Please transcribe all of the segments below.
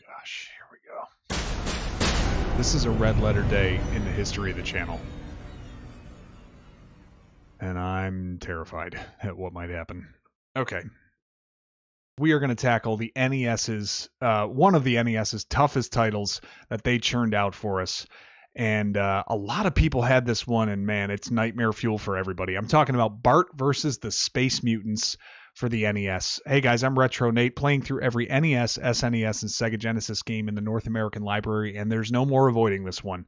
gosh, here we go. This is a red letter day in the history of the channel. And I'm terrified at what might happen. Okay. We are going to tackle the NES's, one of the NES's toughest titles that they churned out for us. And a lot of people had this one, and man, it's nightmare fuel for everybody. I'm talking about Bart versus the Space Mutants for the NES. Hey guys, I'm Retro Nate, playing through every NES, SNES, and Sega Genesis game in the North American library, and there's no more avoiding this one.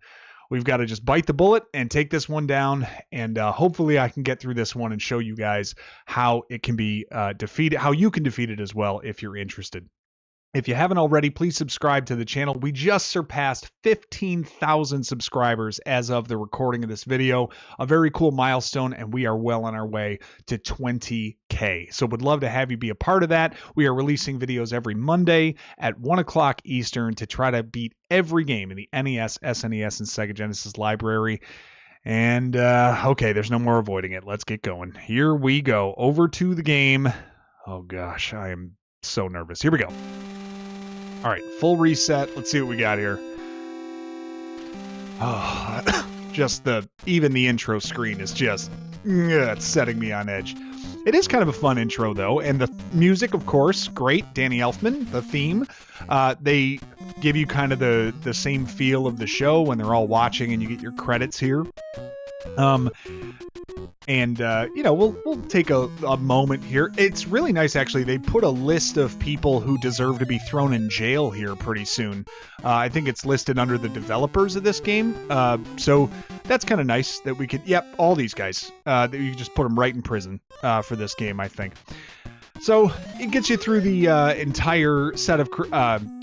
We've got to just bite the bullet and take this one down, and hopefully I can get through this one and show you guys how it can be defeated, how you can defeat it as well if you're interested. If you haven't already, please subscribe to the channel. We just surpassed 15,000 subscribers as of the recording of this video. A very cool milestone, and we are well on our way to 20K. So would love to have you be a part of that. We are releasing videos every Monday at 1 o'clock Eastern to try to beat every game in the NES, SNES, and Sega Genesis library. And, okay, there's no more avoiding it. Let's get going. Here we go. Over to the game. Oh, gosh, I am so nervous. Here we go. All right, full reset. Let's see what we got here. Oh, just even the intro screen is just, it's setting me on edge. It is kind of a fun intro, though, and the music, of course, great. Danny Elfman, the theme. They give you kind of the same feel of the show when they're all watching and you get your credits here. You know, we'll take a moment here. It's really nice, actually. They put a list of people who deserve to be thrown in jail here pretty soon. I think it's listed under the developers of this game. So that's kind of nice that we could, all these guys, that you just put them right in prison for this game, I think. So it gets you through the entire set of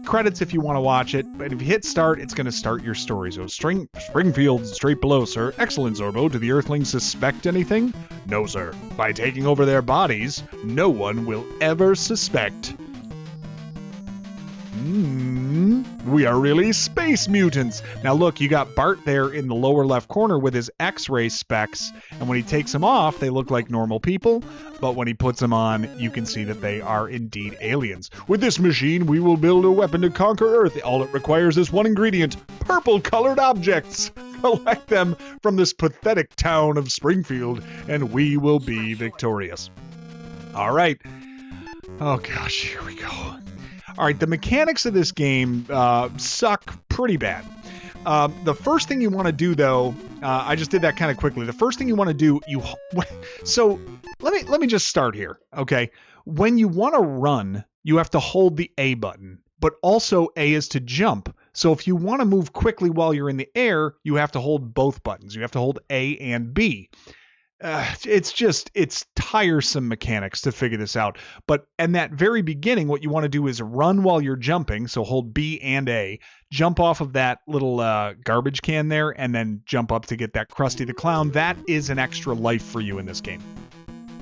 credits if you want to watch it. But if you hit start, it's going to start your story. So Springfield straight below, sir. Excellent, Zorbo. Do the Earthlings suspect anything? No, sir. By taking over their bodies, no one will ever suspect. We are really Space Mutants. Now look, you got Bart there in the lower left corner with his X-ray specs, and when he takes them off, they look like normal people, but when he puts them on, you can see that they are indeed aliens. With this machine, we will build a weapon to conquer Earth. All it requires is one ingredient: purple-colored objects. Collect them from this pathetic town of Springfield, and we will be victorious. All right. Oh gosh, here we go. All right, the mechanics of this game suck pretty bad. The first thing you want to do, though, I just did that kind of quickly. The first thing you want to do, so let me just start here, okay? When you want to run, you have to hold the A button, but also A is to jump. So if you want to move quickly while you're in the air, you have to hold both buttons. You have to hold A and B. It's tiresome mechanics to figure this out. But in that very beginning, what you want to do is run while you're jumping. So hold B and A, jump off of that little garbage can there, and then jump up to get that Krusty the Clown. That is an extra life for you in this game.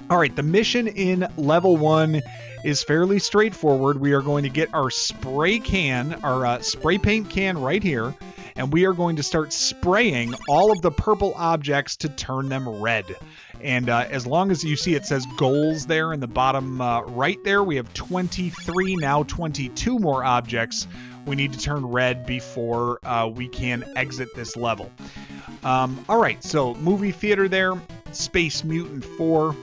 All right, the mission in level 1 is fairly straightforward. We are going to get our spray can, our spray paint can right here, and we are going to start spraying all of the purple objects to turn them red. And as long as you see it says goals there in the bottom right there, we have 23, now 22 more objects we need to turn red before we can exit this level. All right, so movie theater there, Space Mutant 4.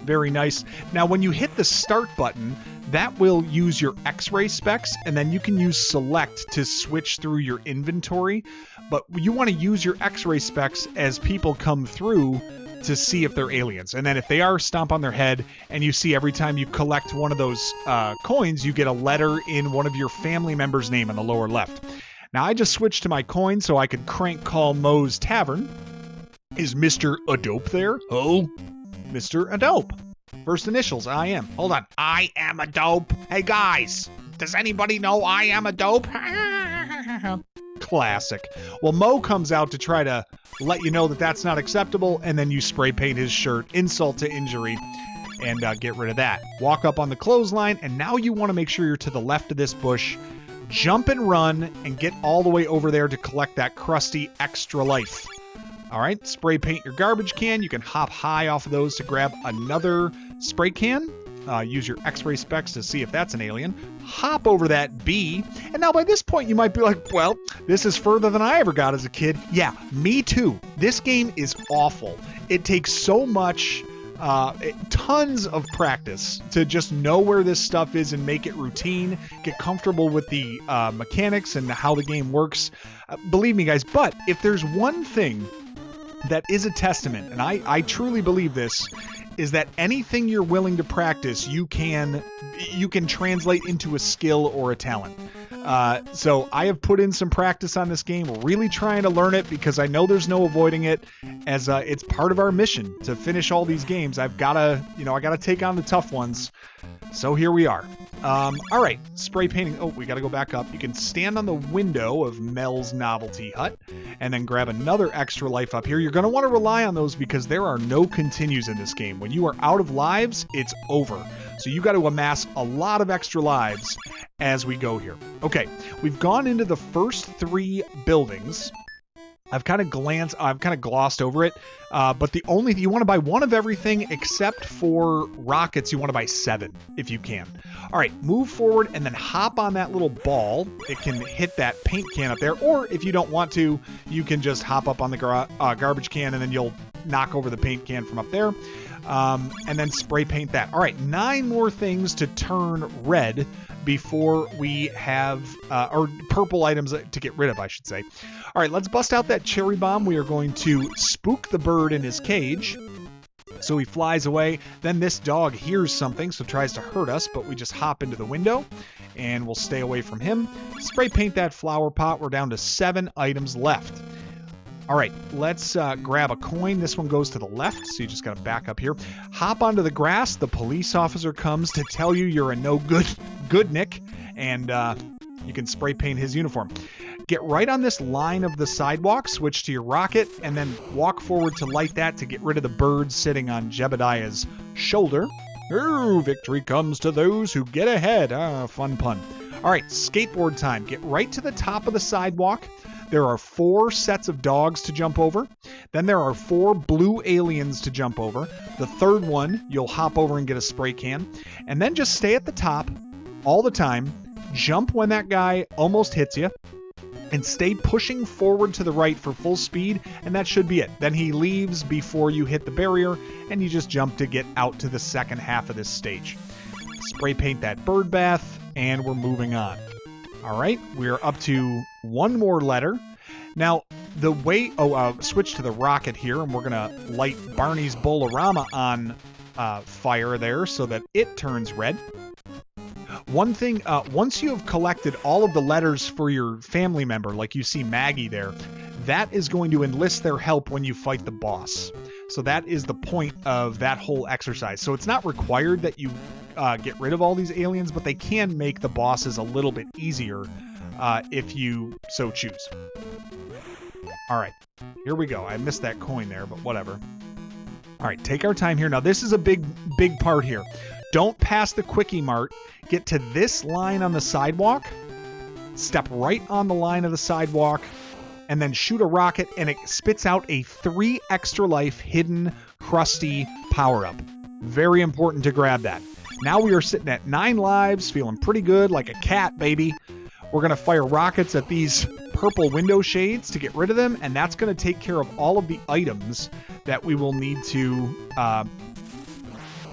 Very nice. Now, when you hit the start button, that will use your X-ray specs, and then you can use select to switch through your inventory. But you want to use your X-ray specs as people come through to see if they're aliens. And then if they are, stomp on their head, and you see every time you collect one of those coins, you get a letter in one of your family members' name on the lower left. Now, I just switched to my coin so I could crank call Moe's Tavern. Is Mr. Adope there? Oh, Mr. Adope. First initials, I am. Hold on. I am a dope. Hey, guys. Does anybody know I am a dope? Classic. Well, Mo comes out to try to let you know that that's not acceptable, and then you spray paint his shirt, insult to injury, and get rid of that. Walk up on the clothesline, and now you want to make sure you're to the left of this bush. Jump and run, and get all the way over there to collect that Krusty extra life. All right, spray paint your garbage can. You can hop high off of those to grab another spray can. use your X-ray specs to see if that's an alien. Hop over that B. And now by this point, you might be like, well, this is further than I ever got as a kid. Yeah, me too. This game is awful. It takes so much... tons of practice to just know where this stuff is and make it routine, get comfortable with the mechanics and how the game works. Believe me, guys, but if there's one thing that is a testament, and I truly believe this, is that anything you're willing to practice, you can translate into a skill or a talent. So I have put in some practice on this game, really trying to learn it because I know there's no avoiding it, as it's part of our mission to finish all these games. I've gotta, I gotta take on the tough ones. So here we are. All right, spray painting. Oh, we gotta go back up. You can stand on the window of Mel's Novelty Hut and then grab another extra life up here. You're gonna want to rely on those because there are no continues in this game. When you are out of lives, it's over. So you got to amass a lot of extra lives as we go here. Okay, we've gone into the first 3 buildings. I've kind of glossed over it, but you want to buy 1 of everything except for rockets. You want to buy 7 if you can. All right, move forward and then hop on that little ball. It can hit that paint can up there, or if you don't want to, you can just hop up on the garbage can and then you'll knock over the paint can from up there. And then spray paint that. All right, 9 more things to turn red before we have, or purple items to get rid of, I should say. All right, let's bust out that cherry bomb. We are going to spook the bird in his cage. So he flies away. Then this dog hears something, so tries to hurt us, but we just hop into the window and we'll stay away from him. Spray paint that flower pot. We're down to 7 items left. All right, let's grab a coin. This one goes to the left, so you just got to back up here. Hop onto the grass. The police officer comes to tell you you're a no good Nick, and you can spray paint his uniform. Get right on this line of the sidewalk, switch to your rocket, and then walk forward to light that to get rid of the bird sitting on Jebediah's shoulder. Oh, victory comes to those who get ahead. Ah, fun pun. All right, skateboard time. Get right to the top of the sidewalk. There are 4 sets of dogs to jump over. Then there are 4 blue aliens to jump over. The third one, you'll hop over and get a spray can. And then just stay at the top all the time. Jump when that guy almost hits you. And stay pushing forward to the right for full speed. And that should be it. Then he leaves before you hit the barrier. And you just jump to get out to the second half of this stage. Spray paint that bird bath. And we're moving on. All right, we're up to 1 more letter. Now, the way... switch to the rocket here, and we're going to light Barney's Bolorama on fire there so that it turns red. One thing, once you have collected all of the letters for your family member, like you see Maggie there, that is going to enlist their help when you fight the boss. So that is the point of that whole exercise. So it's not required that you... get rid of all these aliens, but they can make the bosses a little bit easier if you so choose. All right, here we go. I missed that coin there, but whatever. All right, take our time here. Now, this is a big part here. Don't pass the Quickie Mart. Get to this line on the sidewalk. Step right on the line of the sidewalk, and then shoot a rocket, and it spits out a 3 extra life hidden Krusty power-up. Very important to grab that. Now we are sitting at 9 lives, feeling pretty good, like a cat, baby. We're going to fire rockets at these purple window shades to get rid of them, and that's going to take care of all of the items that we will need to...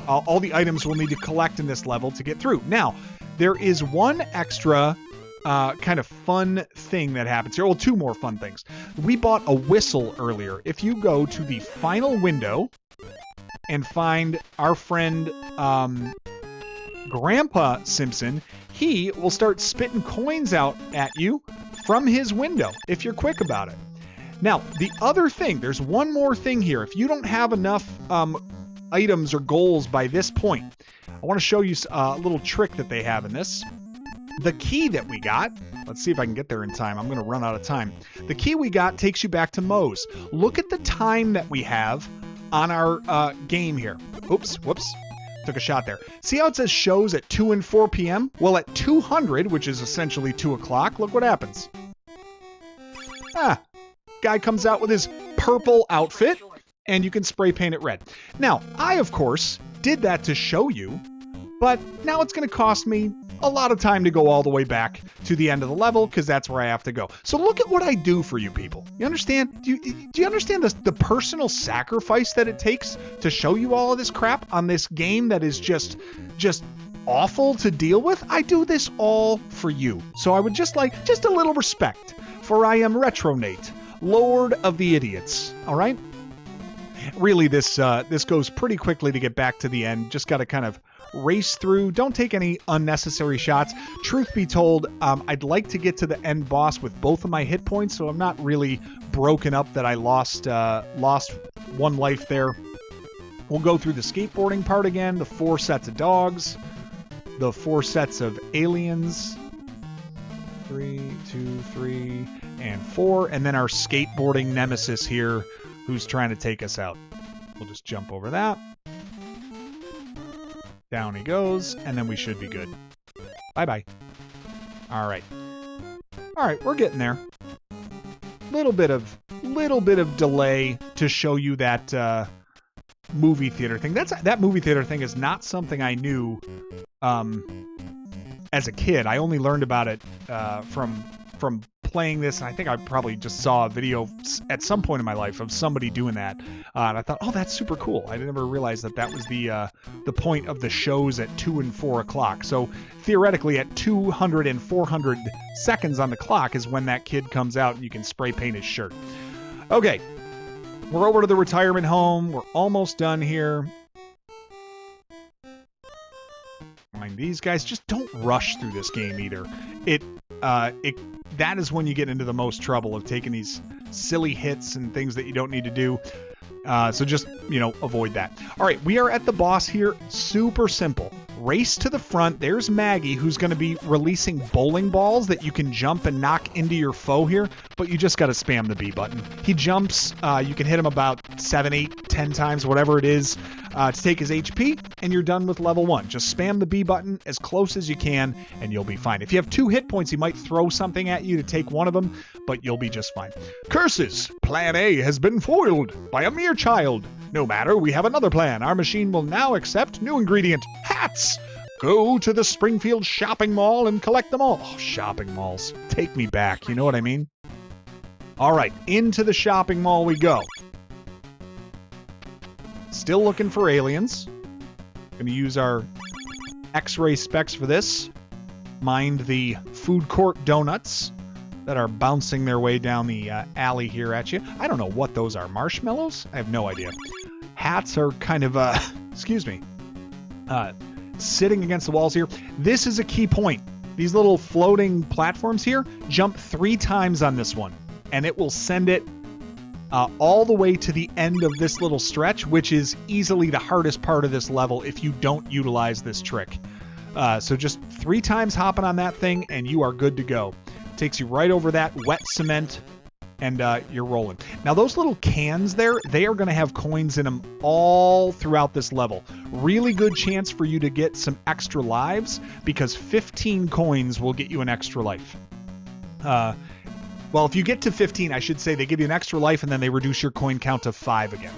all the items we'll need to collect in this level to get through. Now, there is one extra kind of fun thing that happens here. Well, 2 more fun things. We bought a whistle earlier. If you go to the final window and find our friend... Grandpa Simpson, he will start spitting coins out at you from his window if you're quick about it. Now, the other thing, there's one more thing here. If you don't have enough items or goals by this point, I want to show you a little trick that they have in this. The key that we got, let's see if I can get there in time. I'm going to run out of time. The key we got takes you back to Moe's. Look at the time that we have on our game here. Oops, whoops. Took a shot there. See how it says shows at 2 and 4 p.m.? Well, at 200, which is essentially 2 o'clock, look what happens. Guy comes out with his purple outfit, and you can spray paint it red. Now, I, of course, did that to show you But now it's going to cost me a lot of time to go all the way back to the end of the level because that's where I have to go. So look at what I do for you people. You understand? Do you understand the personal sacrifice that it takes to show you all of this crap on this game that is just awful to deal with? I do this all for you. So I would just like just a little respect, for I am Retronate, Lord of the Idiots. All right? Really, this goes pretty quickly to get back to the end. Just got to kind of race through. Don't take any unnecessary shots. Truth be told, I'd like to get to the end boss with both of my hit points, so I'm not really broken up that I lost one life there. We'll go through the skateboarding part again, the 4 sets of dogs, the 4 sets of aliens, 3, 2, 3, and 4, and then our skateboarding nemesis here who's trying to take us out. We'll just jump over that. Down he goes, and then we should be good. Bye-bye. All right, we're getting there. Little bit of delay to show you that movie theater thing. That movie theater thing is not something I knew as a kid. I only learned about it from playing this, and I think I probably just saw a video at some point in my life of somebody doing that, and I thought, oh, that's super cool. I never realized that was the point of the shows at 2 and 4 o'clock. So theoretically, at 200 and 400 seconds on the clock is when that kid comes out and you can spray paint his shirt. Okay, we're over to the retirement home. We're almost done here. Mind these guys, just don't rush through this game either. That is when you get into the most trouble of taking these silly hits and things that you don't need to do. So just, avoid that. All right, we are at the boss here. Super simple. Race to the front. There's Maggie, who's going to be releasing bowling balls that you can jump and knock into your foe here, but you just got to spam the B button. He jumps. You can hit him about 7, 8, 10 times, whatever it is, to take his HP, and you're done with level 1. Just spam the B button as close as you can, and you'll be fine. If you have 2 hit points, he might throw something at you to take one of them, but you'll be just fine. Curses! Plan A has been foiled by a mere child. No matter, we have another plan. Our machine will now accept new ingredient, hats. Go to the Springfield shopping mall and collect them all. Oh, shopping malls. Take me back. You know what I mean? All right, into the shopping mall we go. Still looking for aliens. Going to use our X-ray specs for this. Mind the food court donuts that are bouncing their way down the alley here at you. I don't know what those are. Marshmallows? I have no idea. Hats are kind of, sitting against the walls here. This is a key point. These little floating platforms here, jump 3 times on this one, and it will send it all the way to the end of this little stretch, which is easily the hardest part of this level if you don't utilize this trick. So just 3 times hopping on that thing, and you are good to go. Takes you right over that wet cement, and you're rolling. Now those little cans there, they are going to have coins in them all throughout this level. Really good chance for you to get some extra lives, because 15 coins will get you an extra life. Well, if you get to 15, I should say, they give you an extra life and then they reduce your coin count to 5 again.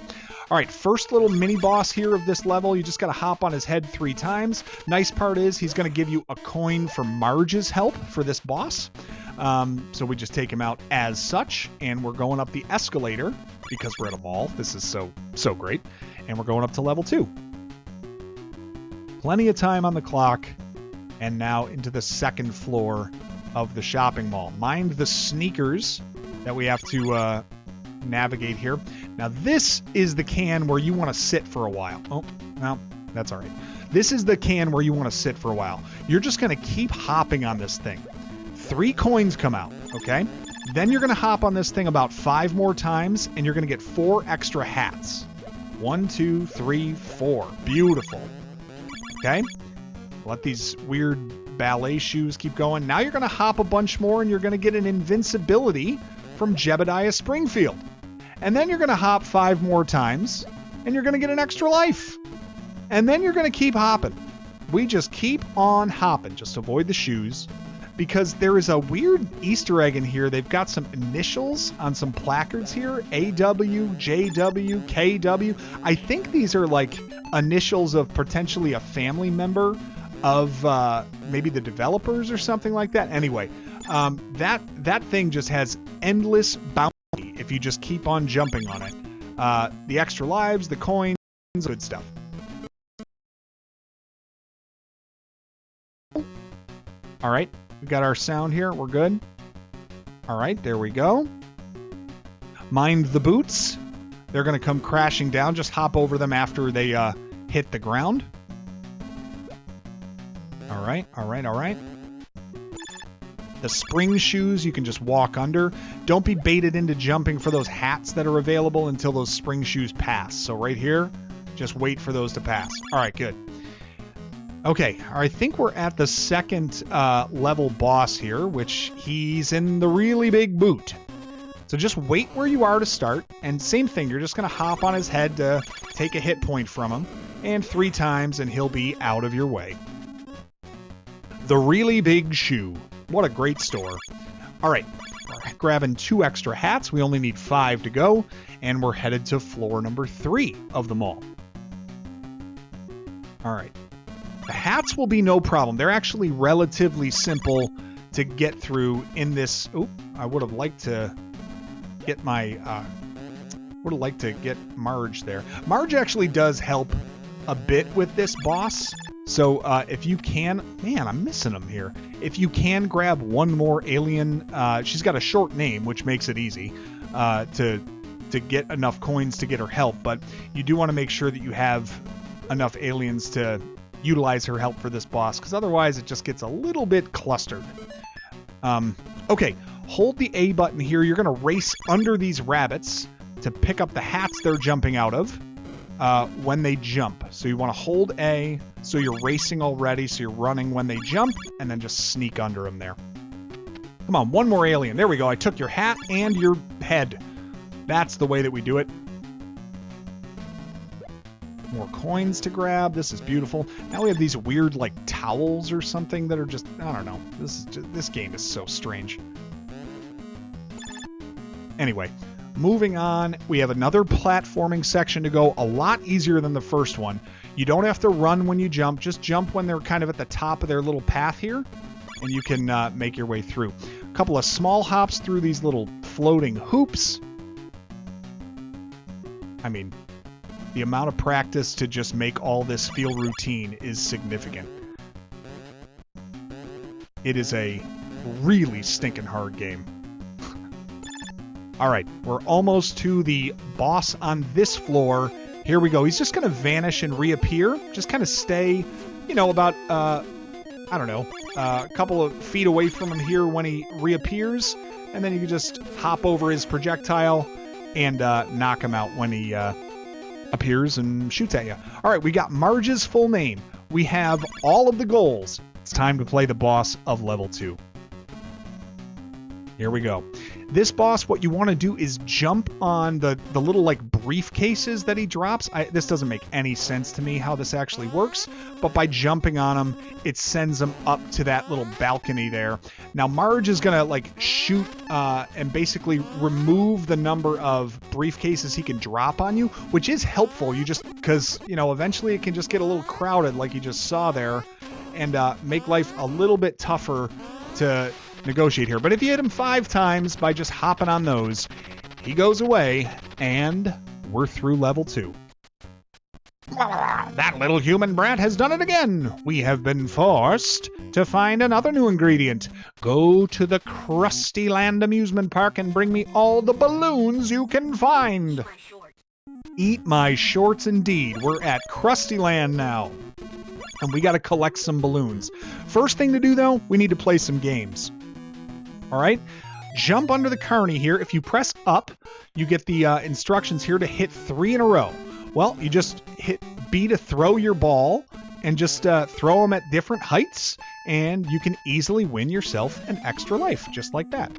All right, first little mini boss here of this level. You just got to hop on his head 3 times. Nice part is he's going to give you a coin for Marge's help for this boss. So we just take him out as such, and we're going up the escalator because we're at a mall. This is so great. And we're going up to level 2. Plenty of time on the clock, and now into the 2nd floor of the shopping mall. Mind the sneakers that we have to navigate here. Now this is the can where you want to sit for a while. Oh, no, that's all right. This is the can where you want to sit for a while. You're just going to keep hopping on this thing. 3 coins come out, okay? Then you're going to hop on this thing about 5 more times, and you're going to get 4 extra hats. 1, 2, 3, 4. Beautiful. Okay? Let these weird ballet shoes keep going. Now you're going to hop a bunch more, and you're going to get an invincibility from Jebediah Springfield. And then you're going to hop 5 more times, and you're going to get an extra life. And then you're going to keep hopping. We just keep on hopping. Just avoid the shoes. because there is a weird Easter egg in here. They've got some initials on some placards here. AW, JW, KW. I think these are like initials of potentially a family member of maybe the developers or something like that. Anyway, that thing just has endless bounty if you just keep on jumping on it. The extra lives, the coins, good stuff. All right, we got our sound here. We're good. All right, there we go. Mind the boots. They're going to come crashing down. Just hop over them after they hit the ground. All right, all right, all right. The spring shoes you can just walk under. Don't be baited into jumping for those hats that are available until those spring shoes pass. So right here, just wait for those to pass. All right, good. Okay, I think we're at the second level boss here, which he's in the really big boot. So just wait where you are to start, and same thing, you're just going to hop on his head to take a hit point from him, and 3 times and he'll be out of your way. The really big shoe. What a great store. All right, we're grabbing 2 extra hats. We only need 5 to go, and we're headed to floor number 3 of the mall. All right. The hats will be no problem. They're actually relatively simple to get through in this. Oop, I would have liked to get my Marge there. Marge actually does help a bit with this boss. So if you can, man, I'm missing him here. If you can grab one more alien, she's got a short name, which makes it easy to get enough coins to get her help. But you do want to make sure that you have enough aliens to utilize her help for this boss, because otherwise it just gets a little bit clustered. Okay, hold the A button here. You're going to race under these rabbits to pick up the hats they're jumping out of when they jump. So you want to hold A, so you're racing already, so you're running when they jump, and then just sneak under them there. Come on, one more alien. There we go. I took your hat and your head. That's the way that we do it. More coins to grab. This is beautiful. Now we have these weird like towels or something that are just, I don't know. This game is so strange. Anyway, moving on. We have another platforming section to go. A lot easier than the first one. You don't have to run when you jump. Just jump when they're kind of at the top of their little path here, and you can make your way through. A couple of small hops through these little floating hoops. I mean, the amount of practice to just make all this feel routine is significant. It is a really stinking hard game. All right, we're almost to the boss on this floor. Here we go. He's just going to vanish and reappear. Just kind of stay, you know, about, I don't know, a couple of feet away from him here when he reappears. And then you can just hop over his projectile and knock him out when he appears and shoots at you. All right, we got Marge's full name. We have all of the goals. It's time to play the boss of level 2. Here we go. This boss, what you want to do is jump on the little like briefcases that he drops. This doesn't make any sense to me how this actually works, but by jumping on them, it sends them up to that little balcony there. Now Marge is going to like shoot and basically remove the number of briefcases he can drop on you, which is helpful. You just, because, you know, eventually it can just get a little crowded like you just saw there, and make life a little bit tougher to negotiate here. But if you hit him 5 times by just hopping on those, he goes away, and we're through level 2. That little human brat has done it again. We have been forced to find another new ingredient. Go to the Krustyland amusement park and bring me all the balloons you can find. Eat my shorts indeed. We're at Krustyland now, and we got to collect some balloons. First thing to do, though, we need to play some games. All right, jump under the carny here. If you press up, you get the instructions here to hit 3 in a row. Well, you just hit B to throw your ball and just throw them at different heights, and you can easily win yourself an extra life, just like that.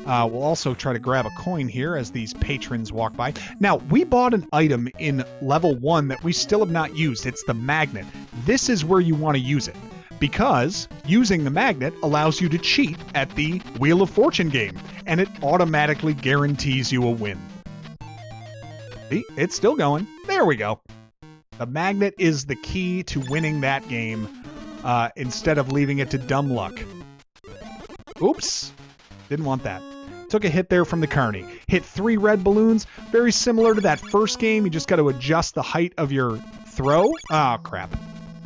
We'll also try to grab a coin here as these patrons walk by. Now, we bought an item in level 1 that we still have not used. It's the magnet. This is where you want to use it. because using the magnet allows you to cheat at the Wheel of Fortune game, and it automatically guarantees you a win. See, it's still going. There we go. The magnet is the key to winning that game instead of leaving it to dumb luck. Oops. Didn't want that. Took a hit there from the carny. Hit 3 red balloons. Very similar to that first game. You just got to adjust the height of your throw. Oh, crap.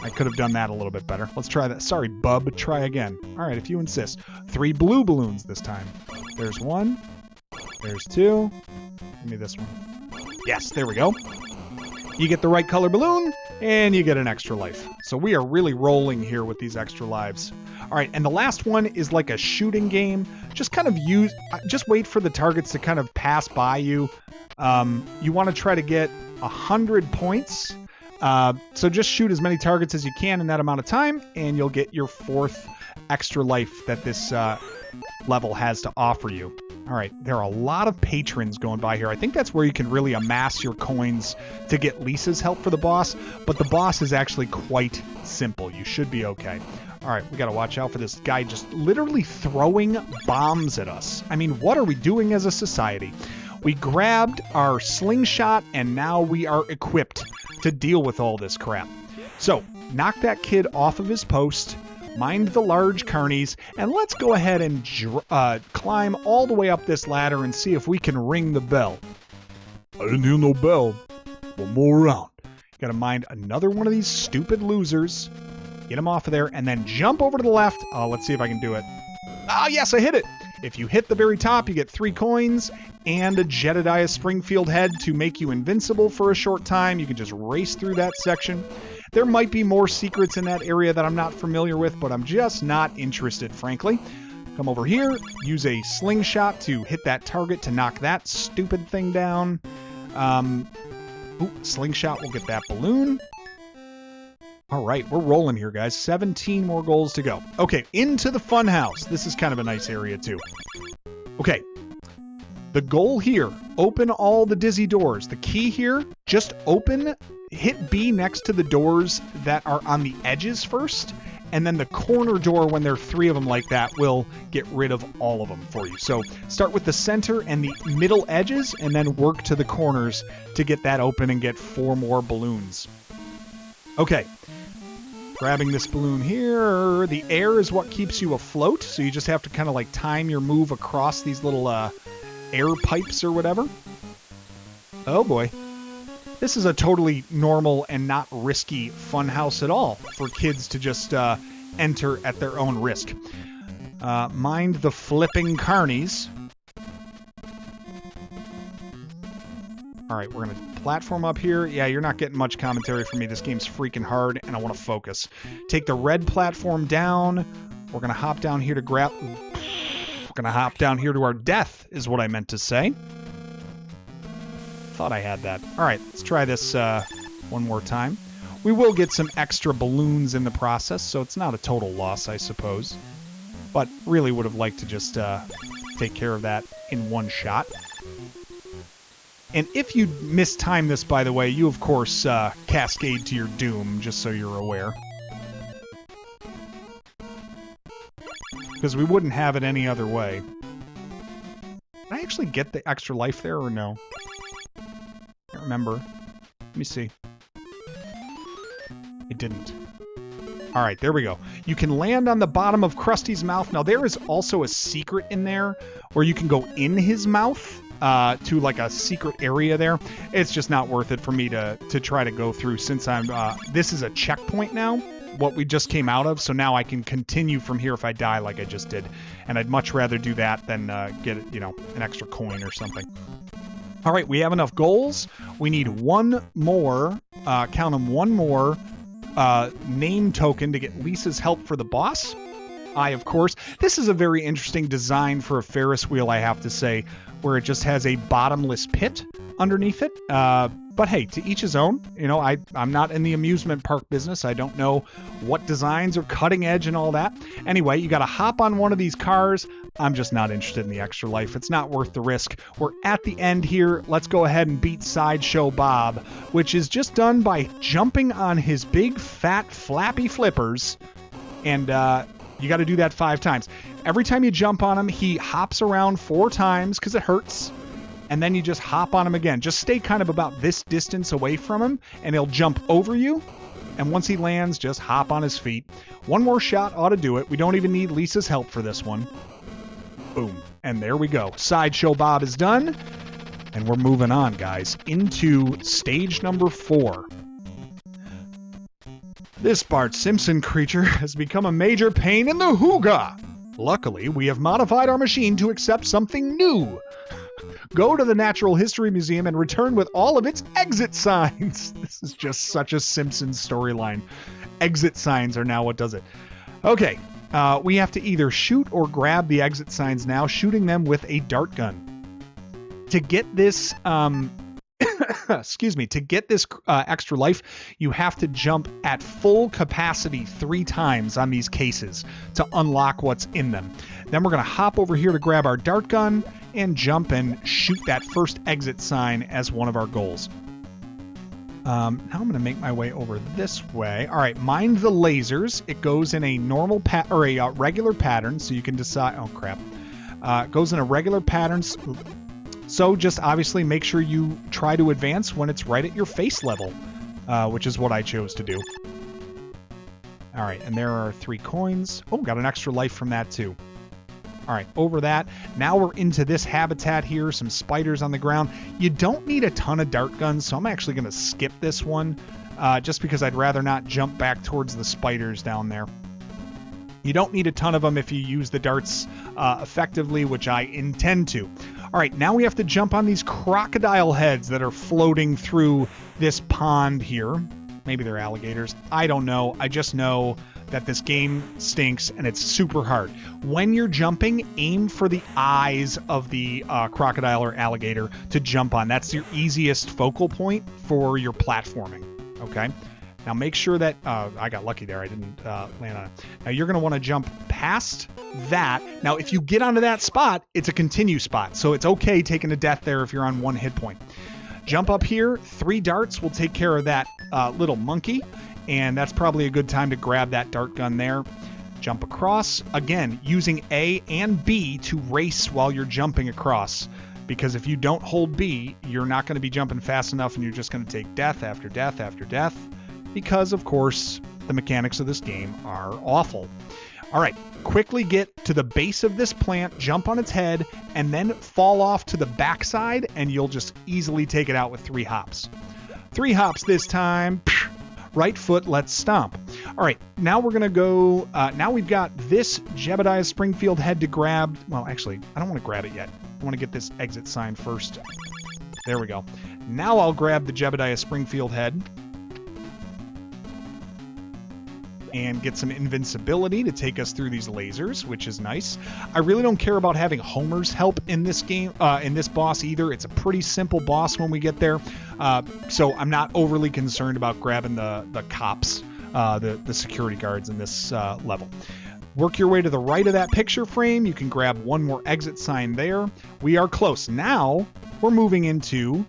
I could have done that a little bit better. Let's try that. Sorry, bub. Try again. All right, if you insist. 3 blue balloons this time. There's 1. There's 2. Give me this one. Yes, there we go. You get the right color balloon, and you get an extra life. So we are really rolling here with these extra lives. All right, and the last one is like a shooting game. Just kind of just wait for the targets to kind of pass by you. You want to try to get 100 points. So just shoot as many targets as you can in that amount of time, and you'll get your 4th extra life that this level has to offer you. All right, there are a lot of patrons going by here. I think that's where you can really amass your coins to get Lisa's help for the boss, but the boss is actually quite simple. You should be okay. All right, we got to watch out for this guy just literally throwing bombs at us. I mean, what are we doing as a society? We grabbed our slingshot, and now we are equipped to deal with all this crap. So, knock that kid off of his post, mind the large carnies, and let's go ahead and climb all the way up this ladder and see if we can ring the bell. I didn't hear no bell. One more round. Got to mind another one of these stupid losers. Get him off of there, and then jump over to the left. Oh, let's see if I can do it. Oh, yes, I hit it. If you hit the very top, you get 3 coins and a Jedediah Springfield head to make you invincible for a short time. You can just race through that section. There might be more secrets in that area that I'm not familiar with, but I'm just not interested, frankly. Come over here, use a slingshot to hit that target to knock that stupid thing down. Slingshot will get that balloon. All right, we're rolling here, guys. 17 more goals to go. Okay, into the fun house. This is kind of a nice area, too. Okay, the goal here, open all the dizzy doors. The key here, just hit B next to the doors that are on the edges first, and then the corner door, when there are 3 of them like that, will get rid of all of them for you. So start with the center and the middle edges, and then work to the corners to get that open and get 4 more balloons. Okay. Grabbing this balloon here. The air is what keeps you afloat, so you just have to kind of like time your move across these little air pipes or whatever. Oh boy. This is a totally normal and not risky fun house at all for kids to just enter at their own risk. Mind the flipping carnies. All right, we're going to platform up here. Yeah, you're not getting much commentary from me. This game's freaking hard, and I want to focus. Take the red platform down. We're going to hop down here to grab... We're going to hop down here to our death, is what I meant to say. Thought I had that. All right, let's try this one more time. We will get some extra balloons in the process, so it's not a total loss, I suppose. But really would have liked to just take care of that in one shot. And if you mistime this, by the way, you, of course, cascade to your doom, just so you're aware. Because we wouldn't have it any other way. Did I actually get the extra life there, or no? Can't remember. Let me see. I didn't. Alright, there we go. You can land on the bottom of Krusty's mouth. Now, there is also a secret in there where you can go in his mouth. To like a secret area there. It's just not worth it for me to try to go through since I'm this is a checkpoint now, what we just came out of, so now I can continue from here if I die like I just did, and I'd much rather do that than get an extra coin or something. All right, we have enough goals. We need one more count them, one more name token to get Lisa's help for the boss. Of course. This is a very interesting design for a Ferris wheel, I have to say, where it just has a bottomless pit underneath it. But hey, to each his own. I'm not in the amusement park business. I don't know what designs are cutting edge and all that. Anyway, you got to hop on one of these cars. I'm just not interested in the extra life. It's not worth the risk. We're at the end here. Let's go ahead and beat Sideshow Bob, which is just done by jumping on his big, fat, flappy flippers And you got to do that 5 times. Every time you jump on him, he hops around 4 times because it hurts. And then you just hop on him again. Just stay kind of about this distance away from him, and he'll jump over you. And once he lands, just hop on his feet. One more shot ought to do it. We don't even need Lisa's help for this one. Boom. And there we go. Sideshow Bob is done. And we're moving on, guys, into stage number 4. This Bart Simpson creature has become a major pain in the hooga. Luckily, we have modified our machine to accept something new. Go to the Natural History Museum and return with all of its exit signs. This is just such a Simpsons storyline. Exit signs are now what does it. Okay, we have to either shoot or grab the exit signs now, shooting them with a dart gun. To get this, excuse me, to get this extra life, you have to jump at full capacity 3 times on these cases to unlock what's in them. Then we're going to hop over here to grab our dart gun and jump and shoot that first exit sign as one of our goals. Now I'm going to make my way over this way. All right, mind the lasers. It goes in a normal or a regular pattern, so you can decide. Oh crap! It goes in a regular pattern. So just obviously make sure you try to advance when it's right at your face level, which is what I chose to do. All right, and there are 3 coins. Oh, got an extra life from that too. All right, over that. Now we're into this habitat here, some spiders on the ground. You don't need a ton of dart guns, so I'm actually going to skip this one just because I'd rather not jump back towards the spiders down there. You don't need a ton of them if you use the darts effectively, which I intend to. All right, now we have to jump on these crocodile heads that are floating through this pond here. Maybe they're alligators. I don't know. I just know that this game stinks and it's super hard. When you're jumping, aim for the eyes of the crocodile or alligator to jump on. That's your easiest focal point for your platforming, okay? Now make sure that, I got lucky there, I didn't land on it. Now you're gonna wanna jump past that. Now if you get onto that spot, it's a continue spot, so it's okay taking a death there if you're on 1 hit point. Jump up here, 3 darts will take care of that little monkey, and that's probably a good time to grab that dart gun there. Jump across, again, using A and B to race while you're jumping across. Because if you don't hold B, you're not going to be jumping fast enough and you're just going to take death after death after death. Because, of course, the mechanics of this game are awful. All right, quickly get to the base of this plant, jump on its head, and then fall off to the backside, and you'll just easily take it out with 3 hops. 3 hops this time. Right foot, let's stomp. All right, now we're going to go, now we've got this Jebediah Springfield head to grab. Well, actually, I don't want to grab it yet. I want to get this exit sign first. There we go. Now I'll grab the Jebediah Springfield head and get some invincibility to take us through these lasers, which is nice. I really don't care about having Homer's help in this game, in this boss either. It's a pretty simple boss when we get there, so I'm not overly concerned about grabbing the cops, the security guards in this level. Work your way to the right of that picture frame. You can grab 1 more exit sign there. We are close. Now we're moving into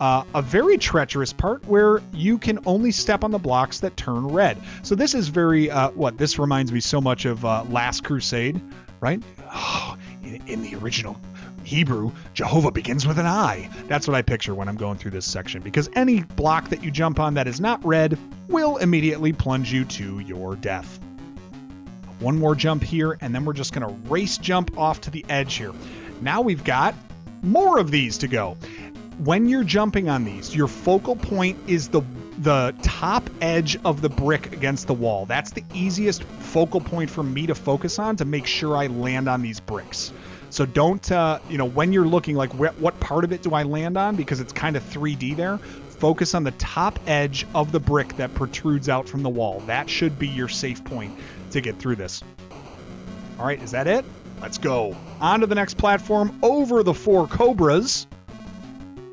a very treacherous part where you can only step on the blocks that turn red. So this is very, this reminds me so much of Last Crusade, right? Oh, in the original Hebrew, Jehovah begins with an I. That's what I picture when I'm going through this section, because any block that you jump on that is not red will immediately plunge you to your death. 1 more jump here, and then we're just going to race jump off to the edge here. Now we've got more of these to go. When you're jumping on these, your focal point is the top edge of the brick against the wall. That's the easiest focal point for me to focus on to make sure I land on these bricks. So don't, when you're looking like what part of it do I land on, because it's kind of 3D there, focus on the top edge of the brick that protrudes out from the wall. That should be your safe point to get through this. All right, is that it? Let's go. On to the next platform, over the 4 cobras,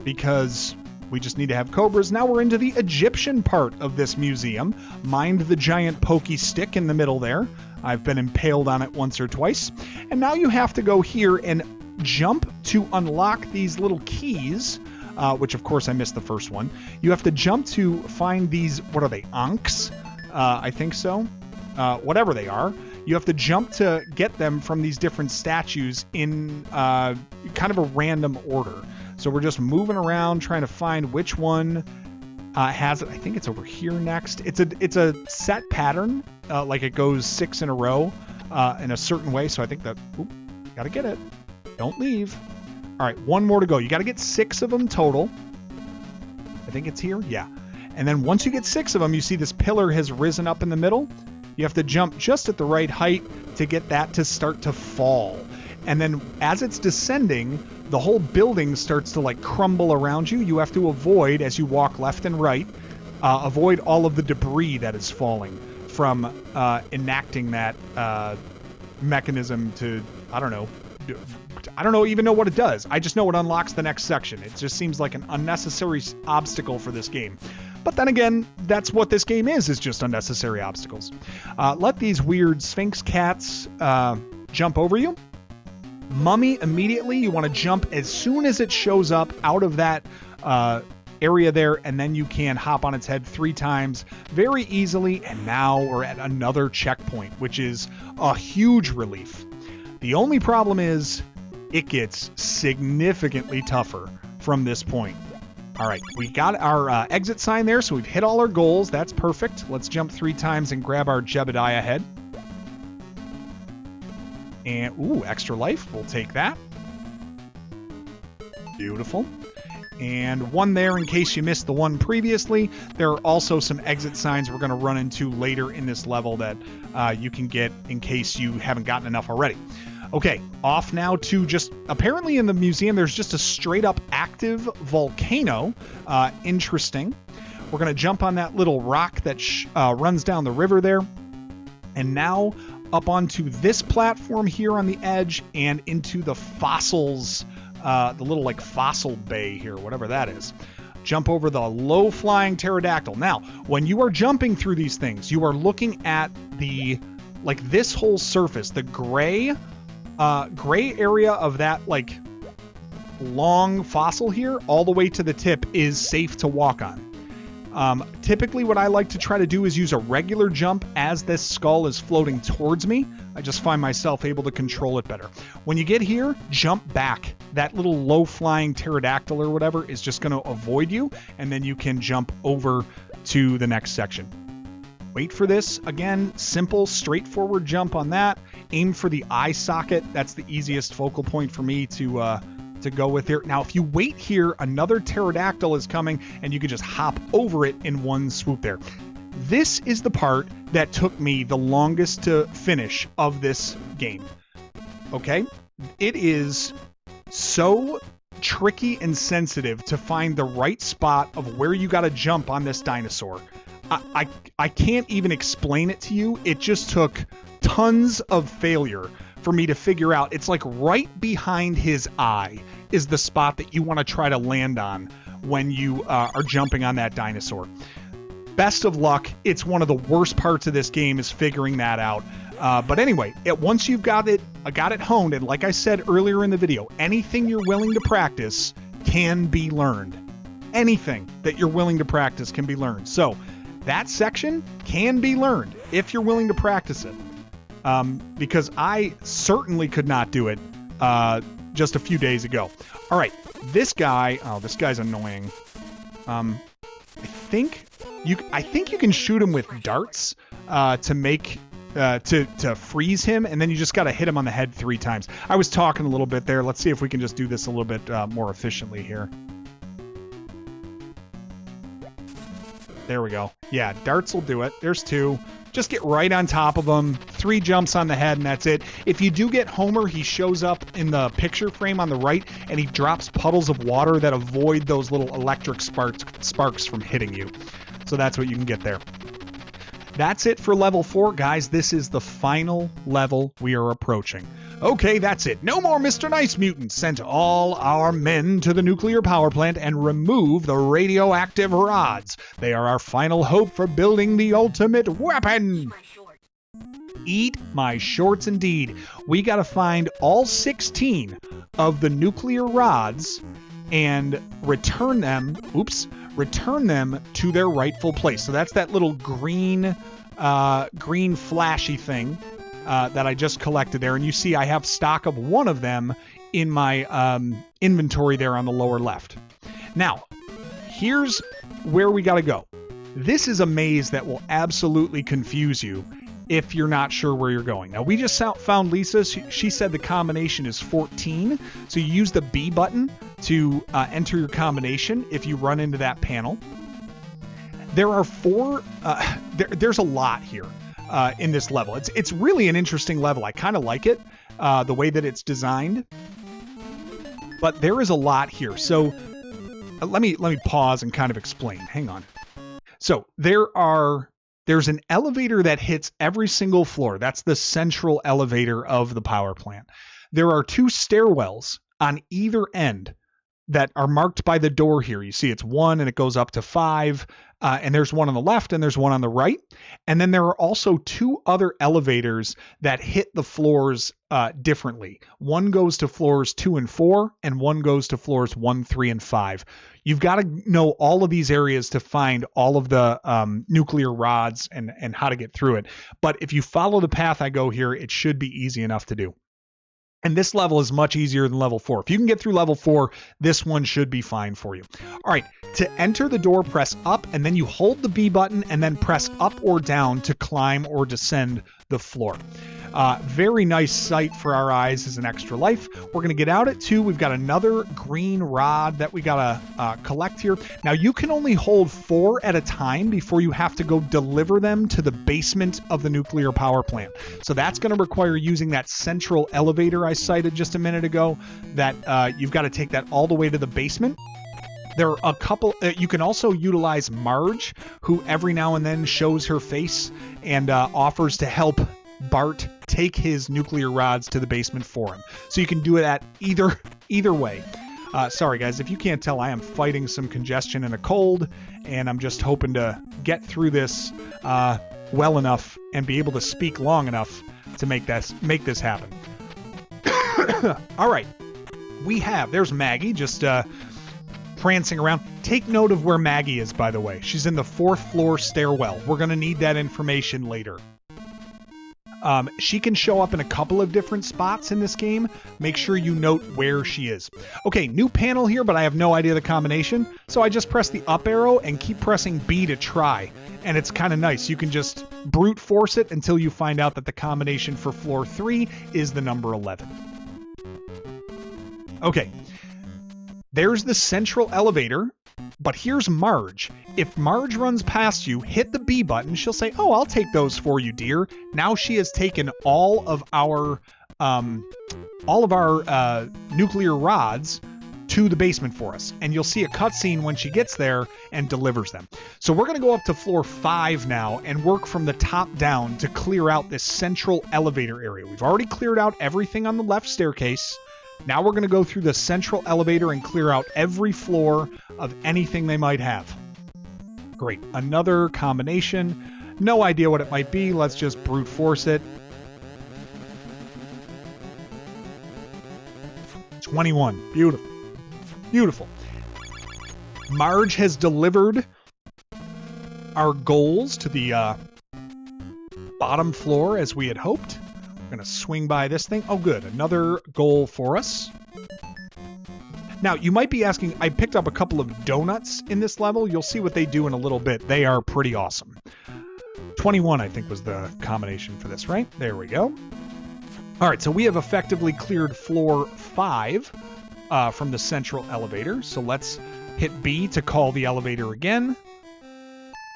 because we just need to have cobras. Now we're into the Egyptian part of this museum. Mind the giant pokey stick in the middle there. I've been impaled on it once or twice. And now you have to go here and jump to unlock these little keys, which of course I missed the first one. You have to jump to find these, what are they, Ankhs? I think so. whatever they are. You have to jump to get them from these different statues in kind of a random order. So we're just moving around trying to find which one has it. I think it's over here next. It's a set pattern, like it goes 6 in a row in a certain way. So I think that, gotta get it. Don't leave. All right, one more to go. You got to get 6 of them total. I think it's here. Yeah. And then once you get 6 of them, you see this pillar has risen up in the middle. You have to jump just at the right height to get that to start to fall. And then as it's descending, the whole building starts to like crumble around you. You have to avoid, as you walk left and right, avoid all of the debris that is falling from enacting that mechanism to, I don't even know what it does. I just know it unlocks the next section. It just seems like an unnecessary obstacle for this game. But then again, that's what this game is just unnecessary obstacles. Let these weird Sphinx cats jump over you. Mummy, immediately, you want to jump as soon as it shows up out of that area there, and then you can hop on its head 3 times very easily. And now we're at another checkpoint, which is a huge relief. The only problem is it gets significantly tougher from this point. All right, we got our exit sign there, so we've hit all our goals. That's perfect. Let's jump 3 times and grab our Jebediah head. And, ooh, extra life. We'll take that. Beautiful. And one there in case you missed the one previously. There are also some exit signs we're going to run into later in this level that you can get in case you haven't gotten enough already. Okay, off now to just, apparently in the museum, there's just a straight up active volcano. Interesting. We're going to jump on that little rock that runs down the river there. And now up onto this platform here on the edge and into the fossils, the little like fossil bay here, whatever that is. Jump over the low flying pterodactyl. Now, when you are jumping through these things, you are looking at the, like this whole surface, the gray area of that like long fossil here all the way to the tip is safe to walk on. Typically what I like to try to do is use a regular jump as this skull is floating towards me. I just find myself able to control it better. When you get here, jump back. That little low flying pterodactyl or whatever is just going to avoid you, and then you can jump over to the next section. Wait for this. Again, simple, straightforward jump on that. Aim for the eye socket. That's the easiest focal point for me to go with here. Now, if you wait here, another pterodactyl is coming, and you can just hop over it in one swoop there. This is the part that took me the longest to finish of this game. Okay? It is so tricky and sensitive to find the right spot of where you got to jump on this dinosaur. I can't even explain it to you. It just took tons of failure for me to figure out. It's like right behind his eye is the spot that you want to try to land on when you are jumping on that dinosaur. Best of luck. It's one of the worst parts of this game is figuring that out. But anyway, once you've got it honed, and like I said earlier in the video, anything you're willing to practice can be learned. Anything that you're willing to practice can be learned. So that section can be learned if you're willing to practice it. Because I certainly could not do it just a few days ago. All right, this guy's annoying. I think you can shoot him with darts to make to freeze him, and then you just got to hit him on the head 3 times. I was talking a little bit there. Let's see if we can just do this a little bit more efficiently here. There we go. Yeah, darts will do it. There's 2. Just get right on top of him. 3 jumps on the head, and that's it. If you do get Homer, he shows up in the picture frame on the right, and he drops puddles of water that avoid those little electric sparks from hitting you. So that's what you can get there. That's it for level 4, guys. This is the final level we are approaching. Okay, that's it. No more Mr. Nice Mutants. Send all our men to the nuclear power plant and remove the radioactive rods. They are our final hope for building the ultimate weapon. Eat my shorts indeed. We got to find all 16 of the nuclear rods and return them to their rightful place. So that's that little green green flashy thing that I just collected there. And you see I have stock of one of them in my inventory there on the lower left. Now, here's where we got to go. This is a maze that will absolutely confuse you if you're not sure where you're going. Now, we just found Lisa. She said the combination is 14. So you use the B button to enter your combination if you run into that panel. There are four. There's a lot here in this level. It's really an interesting level. I kind of like it, the way that it's designed. But there is a lot here. So let me pause and kind of explain. Hang on. So there's an elevator that hits every single floor. That's the central elevator of the power plant. There are 2 stairwells on either end that are marked by the door here. You see it's 1 and it goes up to 5. And there's one on the left and there's one on the right. And then there are also 2 other elevators that hit the floors differently. One goes to floors 2 and 4, and one goes to floors 1, 3, and 5. You've got to know all of these areas to find all of the nuclear rods and how to get through it. But if you follow the path I go here, it should be easy enough to do. And this level is much easier than level 4. If you can get through level 4, this one should be fine for you. All right, to enter the door, press up, and then you hold the B button and then press up or down to climb or descend the floor. Very nice sight for our eyes as an extra life. We're going to get out at 2. We've got another green rod that we got to collect here. Now, you can only hold 4 at a time before you have to go deliver them to the basement of the nuclear power plant. So that's going to require using that central elevator I cited just a minute ago, that you've got to take that all the way to the basement. There are a couple, you can also utilize Marge, who every now and then shows her face and offers to help Bart take his nuclear rods to the basement for him. So you can do it at either way. Sorry guys, if you can't tell, I am fighting some congestion and a cold, and I'm just hoping to get through this well enough and be able to speak long enough to make this happen. All right, there's Maggie just prancing around. Take note of where Maggie is, by the way. She's in the 4th floor stairwell. We're going to need that information later. She can show up in a couple of different spots in this game. Make sure you note where she is. Okay, new panel here, but I have no idea the combination. So I just press the up arrow and keep pressing B to try. And it's kind of nice. You can just brute force it until you find out that the combination for floor 3 is the number 11. Okay, there's the central elevator. But here's Marge. If Marge runs past you, hit the B button. She'll say, "Oh, I'll take those for you, dear." Now she has taken all of our nuclear rods to the basement for us. And you'll see a cutscene when she gets there and delivers them. So we're going to go up to floor 5 now and work from the top down to clear out this central elevator area. We've already cleared out everything on the left staircase. Now we're going to go through the central elevator and clear out every floor of anything they might have. Great. Another combination. No idea what it might be. Let's just brute force it. 21. Beautiful. Beautiful. Marge has delivered our goals to the bottom floor as we had hoped. We're going to swing by this thing. Oh, good. Another goal for us. Now, you might be asking, I picked up a couple of donuts in this level. You'll see what they do in a little bit. They are pretty awesome. 21, I think, was the combination for this, right? There we go. All right, so we have effectively cleared floor 5 from the central elevator. So let's hit B to call the elevator again.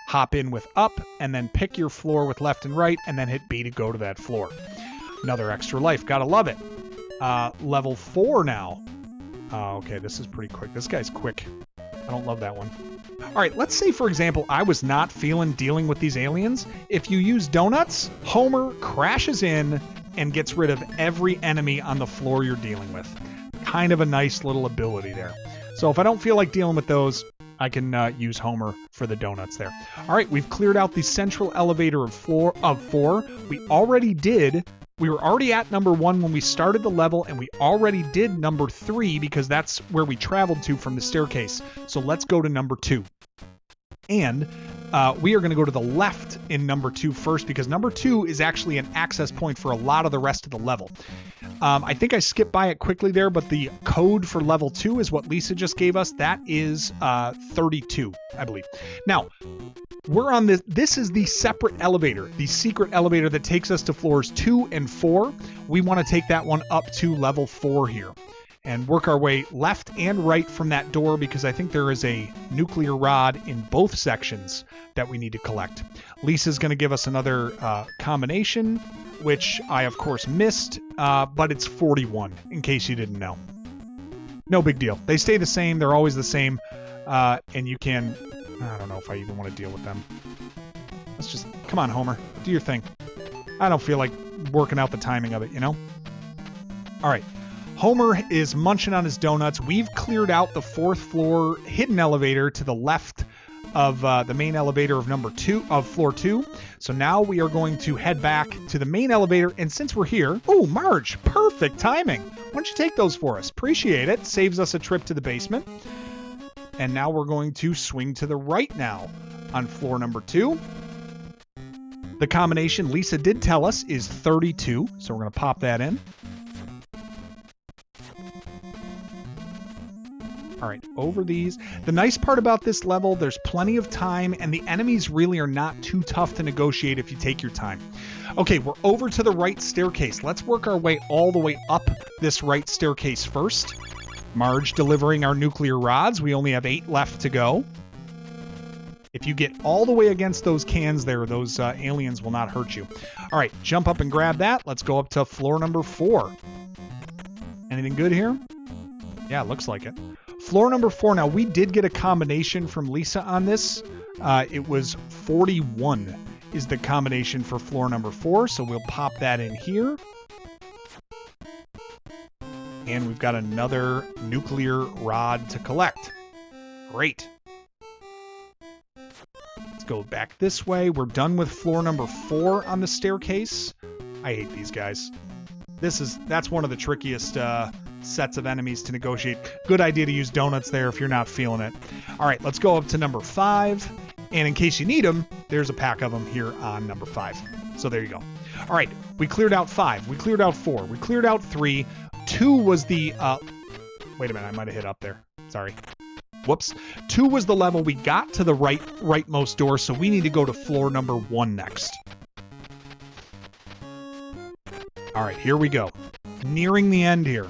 Hop in with up, and then pick your floor with left and right, and then hit B to go to that floor. Another extra life. Gotta love it. Level 4 now. Okay, this is pretty quick. This guy's quick. I don't love that one. All right, let's say, for example, I was not feeling dealing with these aliens. If you use donuts, Homer crashes in and gets rid of every enemy on the floor you're dealing with. Kind of a nice little ability there. So if I don't feel like dealing with those, I can use Homer for the donuts there. All right, we've cleared out the central elevator of 4. We were already at number 1 when we started the level, and we already did number 3 because that's where we traveled to from the staircase. So let's go to number 2. And we are going to go to the left in number 2 first, because number 2 is actually an access point for a lot of the rest of the level. I think I skipped by it quickly there, but the code for level 2 is what Lisa just gave us. That is 32, I believe. Now, we're on this. This is the separate elevator, the secret elevator that takes us to floors 2 and 4. We want to take that one up to level 4 here and work our way left and right from that door, because I think there is a nuclear rod in both sections that we need to collect. Lisa's going to give us another combination, which I, of course, missed, but it's 41, in case you didn't know. No big deal. They stay the same. They're always the same, and you can... I don't know if I even want to deal with them. Let's just... Come on, Homer. Do your thing. I don't feel like working out the timing of it, you know? All right. Homer is munching on his donuts. We've cleared out the 4th floor hidden elevator to the left of the main elevator of floor 2. So now we are going to head back to the main elevator. And since we're here... Oh, Marge, perfect timing. Why don't you take those for us? Appreciate it. Saves us a trip to the basement. And now we're going to swing to the right now on floor number 2. The combination Lisa did tell us is 32. So we're going to pop that in. All right, over these. The nice part about this level, there's plenty of time, and the enemies really are not too tough to negotiate if you take your time. Okay, we're over to the right staircase. Let's work our way all the way up this right staircase first. Marge delivering our nuclear rods. We only have 8 left to go. If you get all the way against those cans there, those aliens will not hurt you. All right, jump up and grab that. Let's go up to floor number 4. Anything good here? Yeah, looks like it. Floor number 4. Now, we did get a combination from Lisa on this. It was 41 is the combination for floor number 4. So we'll pop that in here. And we've got another nuclear rod to collect. Great. Let's go back this way. We're done with floor number 4 on the staircase. I hate these guys. That's one of the trickiest sets of enemies to negotiate. Good idea to use donuts there if you're not feeling it. All right, let's go up to number 5. And in case you need them, there's a pack of them here on number 5. So there you go. All right, we cleared out 5. We cleared out 4. We cleared out 3. 2 was the... Wait a minute, I might have hit up there. Sorry. Whoops. 2 was the level we got to the rightmost door, so we need to go to floor number 1 next. All right, here we go. Nearing the end here.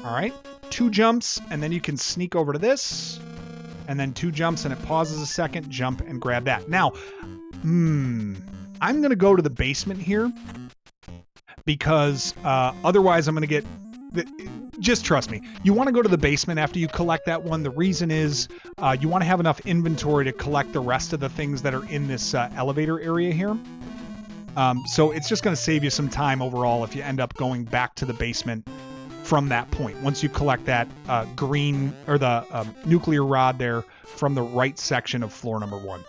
All right, 2 jumps, and then you can sneak over to this, and then 2 jumps, and it pauses a second, jump, and grab that. Now, I'm going to go to the basement here, because otherwise I'm going to get... Just trust me. You want to go to the basement after you collect that one. The reason is you want to have enough inventory to collect the rest of the things that are in this elevator area here. So it's just going to save you some time overall if you end up going back to the basement from that point. Once you collect that green or the nuclear rod there from the right section of floor number 1.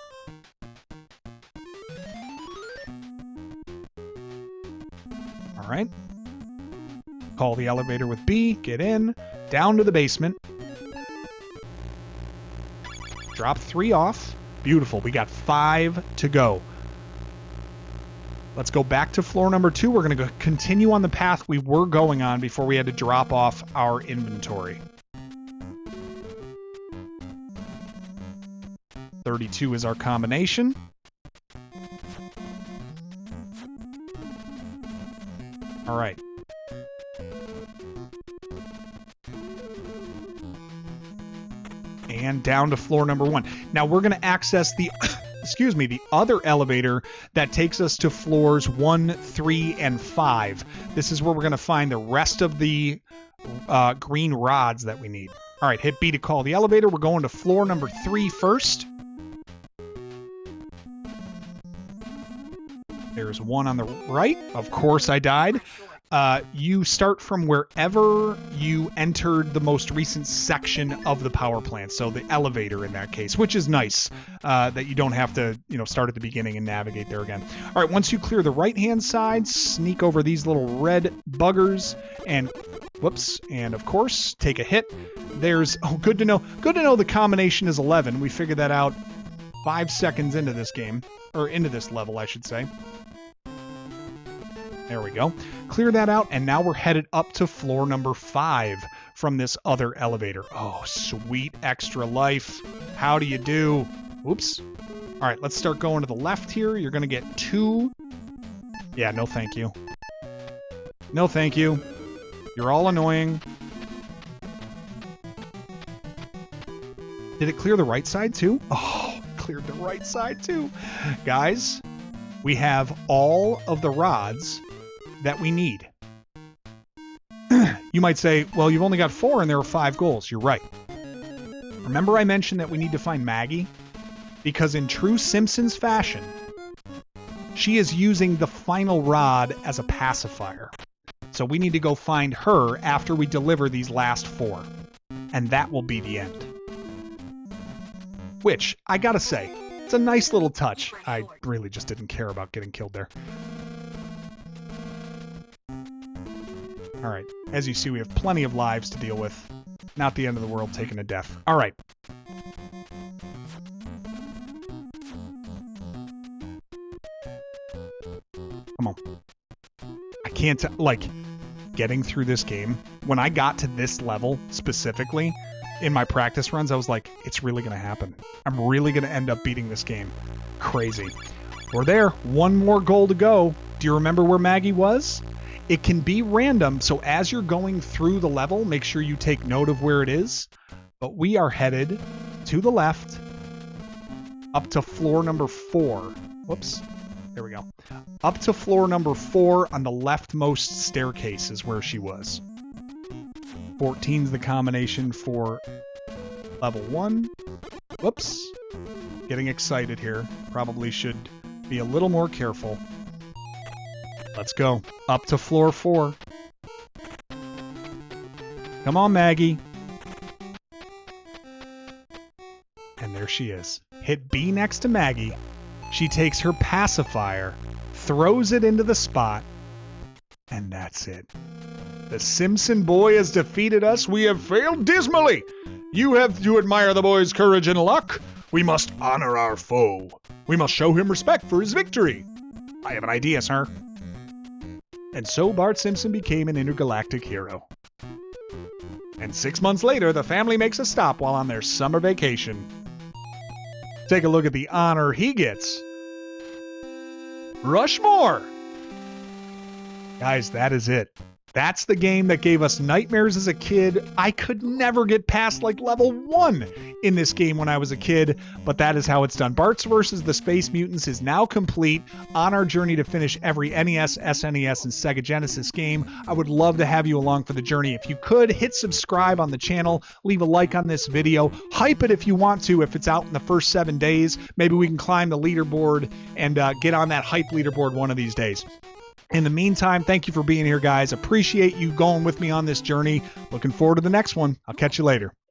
All right. Call the elevator with B, get in, down to the basement. Drop 3 off. Beautiful. We got 5 to go. Let's go back to floor number 2. We're going to continue on the path we were going on before we had to drop off our inventory. 32 is our combination. All right. And down to floor number 1. Now we're going to access the, the other elevator that takes us to floors 1, 3, and 5. This is where we're going to find the rest of the green rods that we need. All right, hit B to call the elevator. We're going to floor number 3 first. There's one on the right. Of course I died. You start from wherever you entered the most recent section of the power plant, so the elevator in that case, which is nice that you don't have to, start at the beginning and navigate there again. All right, once you clear the right-hand side, sneak over these little red buggers and, whoops, and of course, take a hit. There's, good to know the combination is 11. We figured that out 5 seconds into this game, or into this level, I should say. There we go. Clear that out, and now we're headed up to floor number 5 from this other elevator. Oh, sweet extra life. How do you do? Oops. All right, let's start going to the left here. You're going to get 2. Yeah, no thank you. No thank you. You're all annoying. Did it clear the right side too? Oh, cleared the right side too. Guys, we have all of the rods that we need. You might say, well, you've only got 4 and there are 5 goals. You're right. Remember I mentioned that we need to find Maggie? Because in true Simpsons fashion, she is using the final rod as a pacifier. So we need to go find her after we deliver these last 4. And that will be the end. Which, I gotta say, it's a nice little touch. I really just didn't care about getting killed there. Alright, as you see, we have plenty of lives to deal with. Not the end of the world taking a death. Alright. Come on. I can't, getting through this game, when I got to this level specifically, in my practice runs, I was like, it's really going to happen. I'm really going to end up beating this game. Crazy. We're there. 1 more goal to go. Do you remember where Maggie was? It can be random, so as you're going through the level, make sure you take note of where it is. But we are headed to the left, up to floor number 4. Whoops. There we go. Up to floor number 4 on the leftmost staircase is where she was. 14's the combination for level 1. Whoops. Getting excited here. Probably should be a little more careful. Let's go. Up to floor 4. Come on, Maggie. And there she is. Hit B next to Maggie. She takes her pacifier, throws it into the spot, and that's it. The Simpson boy has defeated us. We have failed dismally. You have to admire the boy's courage and luck. We must honor our foe. We must show him respect for his victory. I have an idea, sir. And so Bart Simpson became an intergalactic hero. And 6 months later, the family makes a stop while on their summer vacation. Take a look at the honor he gets. Rushmore! Guys, that is it. That's the game that gave us nightmares as a kid. I could never get past level 1 in this game when I was a kid, but that is how it's done. Bart's vs. the Space Mutants is now complete on our journey to finish every NES, SNES, and Sega Genesis game. I would love to have you along for the journey. If you could, hit subscribe on the channel, leave a like on this video, hype it if you want to, if it's out in the first 7 days. Maybe we can climb the leaderboard and get on that hype leaderboard one of these days. In the meantime, thank you for being here, guys. Appreciate you going with me on this journey. Looking forward to the next one. I'll catch you later.